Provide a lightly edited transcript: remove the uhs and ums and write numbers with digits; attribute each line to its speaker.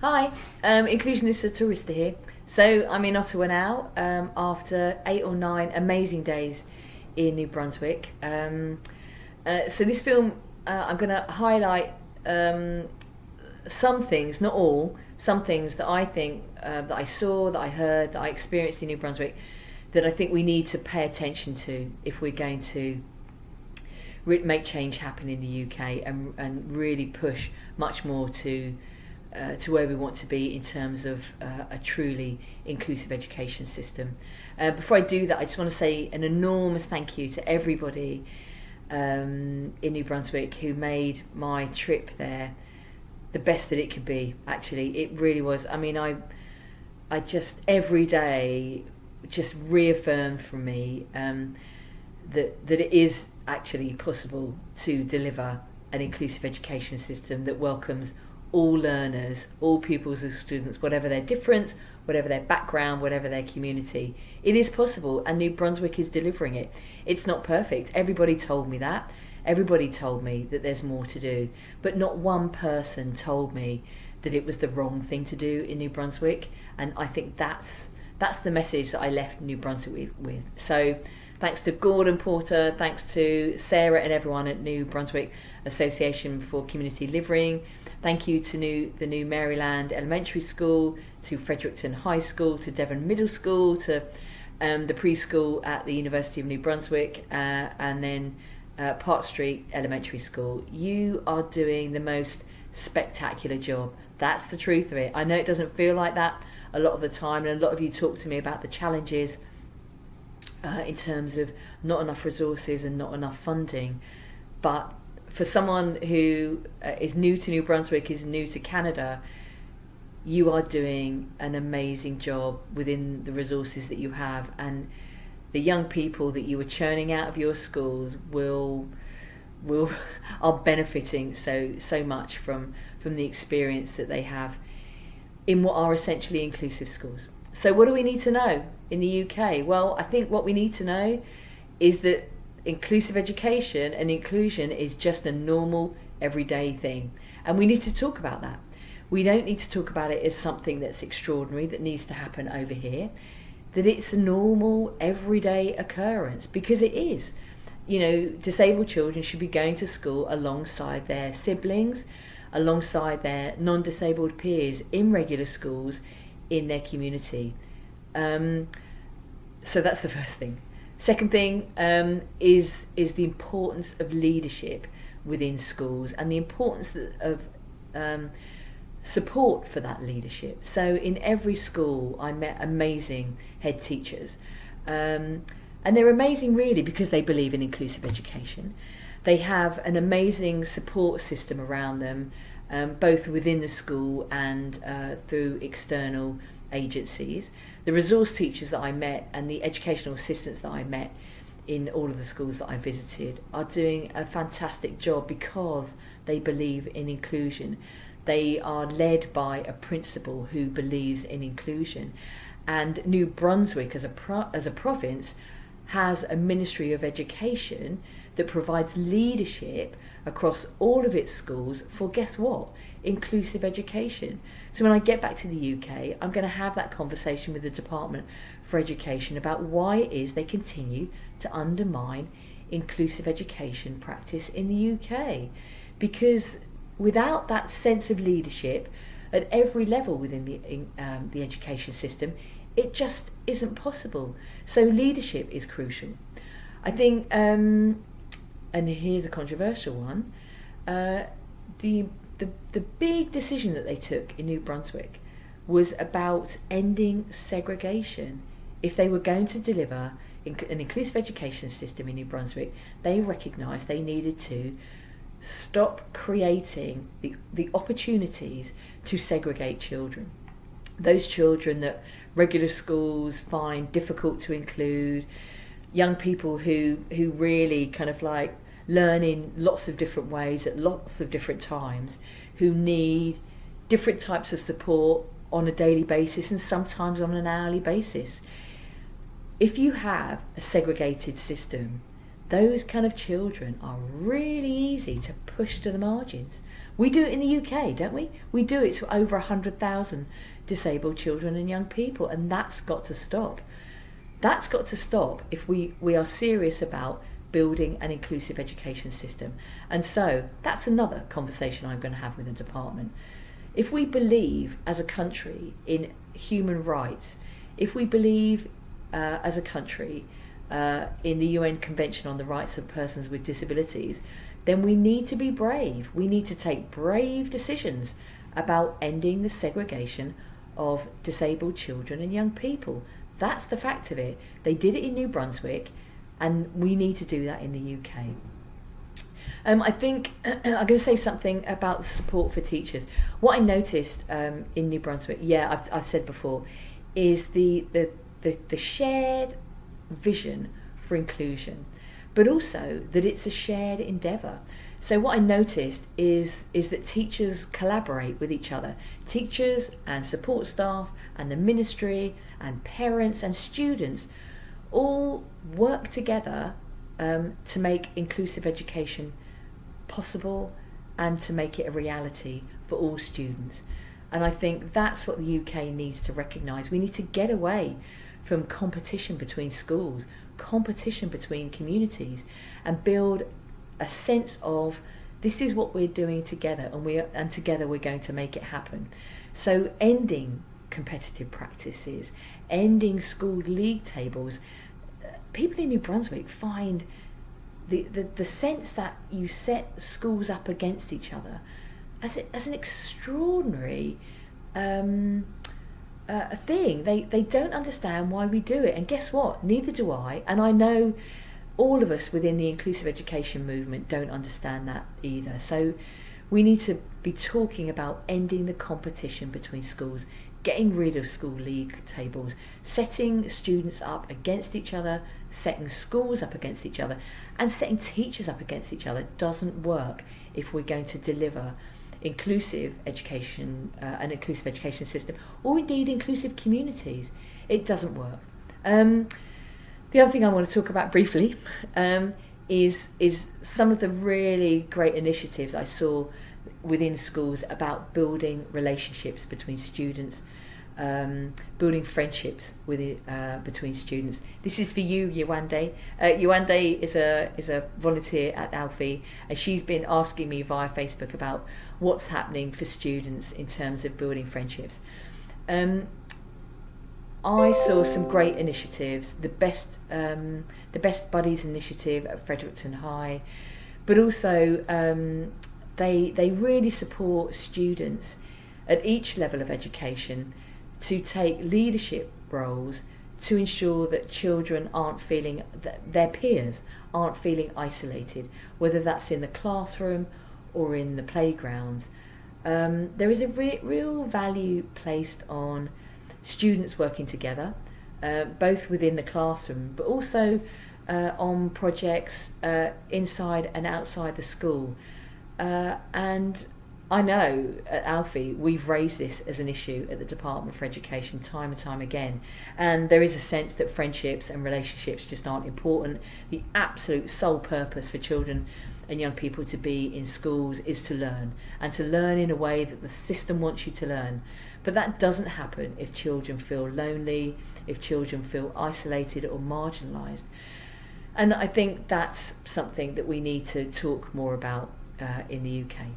Speaker 1: Hi, Inclusionista Tourista here. So I'm in Ottawa now after 8 or 9 amazing days in New Brunswick. So this film, I'm going to highlight some things, not all, some things that I think that I saw, that I heard, that I experienced in New Brunswick, that I think we need to pay attention to if we're going to make change happen in the UK and really push much more to where we want to be in terms of a truly inclusive education system. Before I do that, I just want to say an enormous thank you to everybody in New Brunswick who made my trip there the best that it could be. Actually, it really was. I mean, I just every day just reaffirmed for me that it is actually possible to deliver an inclusive education system that welcomes all learners, all pupils and students, whatever their difference, whatever their background, whatever their community. It is possible, and New Brunswick is delivering it. It's not perfect. Everybody told me that. Everybody told me that there's more to do, but not one person told me that it was the wrong thing to do in New Brunswick, and I think that's the message that I left New Brunswick with. So thanks to Gordon Porter, thanks to Sarah and everyone at New Brunswick Association for Community Living. Thank you to the new Maryland Elementary School, to Fredericton High School, to Devon Middle School, to the preschool at the University of New Brunswick, and then Park Street Elementary School. You are doing the most spectacular job. That's the truth of it. I know it doesn't feel like that a lot of the time, and a lot of you talk to me about the challenges in terms of not enough resources and not enough funding. But for someone who is new to New Brunswick, is new to Canada, you are doing an amazing job within the resources that you have, and the young people that you are churning out of your schools are benefiting so much from the experience that they have in what are essentially inclusive schools. So what do we need to know in the UK? Well, I think what we need to know is that inclusive education and inclusion is just a normal, everyday thing. And we need to talk about that. We don't need to talk about it as something that's extraordinary, that needs to happen over here. That it's a normal, everyday occurrence, because it is. You know, disabled children should be going to school alongside their siblings, alongside their non-disabled peers in regular schools in their community. So that's the first thing. Second thing is the importance of leadership within schools, and the importance of support for that leadership. So in every school I met amazing head teachers, and they're amazing really because they believe in inclusive education. They have an amazing support system around them, both within the school and through external agencies. The resource teachers that I met and the educational assistants that I met in all of the schools that I visited are doing a fantastic job because they believe in inclusion. They are led by a principal who believes in inclusion, and New Brunswick as a province has a Ministry of Education that provides leadership across all of its schools for, guess what, inclusive education. So when I get back to the UK, I'm going to have that conversation with the Department for Education about why it is they continue to undermine inclusive education practice in the UK. Because without that sense of leadership at every level within the education system, it just isn't possible. So leadership is crucial. I think, and here's a controversial one, the big decision that they took in New Brunswick was about ending segregation. If they were going to deliver an inclusive education system in New Brunswick, they recognised they needed to stop creating the opportunities to segregate children. Those children that regular schools find difficult to include, young people who really kind of like learn in lots of different ways at lots of different times, who need different types of support on a daily basis and sometimes on an hourly basis. If you have a segregated system, those kind of children are really easy to push to the margins. We do it in the UK, don't we? We do it to over 100,000 disabled children and young people, and that's got to stop. That's got to stop if we are serious about building an inclusive education system. And so that's another conversation I'm going to have with the department. If we believe as a country in human rights, if we believe as a country in the UN Convention on the Rights of Persons with Disabilities, then we need to be brave. We need to take brave decisions about ending the segregation of disabled children and young people. That's the fact of it. They did it in New Brunswick, and we need to do that in the UK. I think I'm going to say something about the support for teachers. What I noticed in New Brunswick, I've said before, is the shared vision for inclusion, but also that it's a shared endeavour. So what I noticed is that teachers collaborate with each other. Teachers and support staff and the ministry and parents and students all work together to make inclusive education possible and to make it a reality for all students. And I think that's what the UK needs to recognise. We need to get away from competition between schools, competition between communities, and build a sense of this is what we're doing together, and together we're going to make it happen. So ending competitive practices, ending school league tables. People in New Brunswick find the sense that you set schools up against each other as an extraordinary a thing. They don't understand why we do it, and guess what? Neither do I. And I know all of us within the inclusive education movement don't understand that either. So we need to be talking about ending the competition between schools, getting rid of school league tables, setting students up against each other, setting schools up against each other, and setting teachers up against each other doesn't work if we're going to deliver inclusive education, an inclusive education system, or indeed inclusive communities. It doesn't work. The other thing I want to talk about briefly is some of the really great initiatives I saw within schools about building relationships between students, building friendships between students. This is for you, Yewande. Yewande is a volunteer at ALLFIE, and she's been asking me via Facebook about what's happening for students in terms of building friendships. I saw some great initiatives, the best Buddies initiative at Fredericton High, but also they really support students at each level of education to take leadership roles to ensure that children aren't feeling, that their peers aren't feeling isolated, whether that's in the classroom or in the playground. There is a real value placed on students working together, both within the classroom, but also on projects inside and outside the school. And I know at ALLFIE we've raised this as an issue at the Department for Education time and time again, and there is a sense that friendships and relationships just aren't important. The absolute sole purpose for children and young people to be in schools is to learn, and to learn in a way that the system wants you to learn. But that doesn't happen if children feel lonely, if children feel isolated or marginalised. And I think that's something that we need to talk more about in the UK.